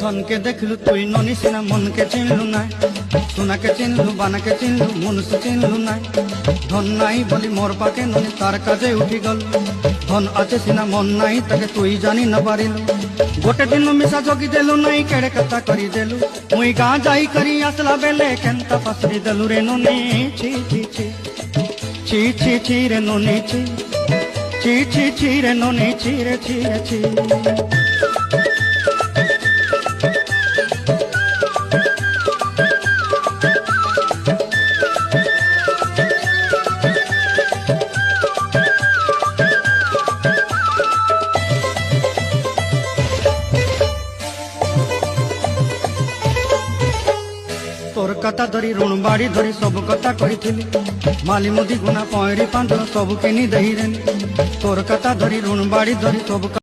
ধনকে দেখলু তুই ননি সিনা মনকে চিনলু নাই, সোনাকে চিনলু বানাকে চিনলু মনুষ্য চিনলু নাই। ধন নাই বলি মোর পাকে ননি তার কাজে উঠি গল, ধন আছে সিনা মন নাই তাকে তুই জানি ন পারিলু। গোটে দিন মিশা জগি দেলু নাই কেড়ে কথা করি দেলু, মুই গাঁ যাই করি আসলা বেলে কেনতা পাসরি দেলু রে ননি। ছি ছি ছি ছি ছি ছি রে ননি ছি ছি ছি ছি রে ননি ছি রে ছি রে ছি। তোর কথা ধরি ঋণ বাড়ি ধরি সব কথা কইছিলি, মালি মুদি গুনা পয়রি পাঁদ সব কিনি দেই রে। তোর কথা ধরি ঋণ বাড়ি ধরি সব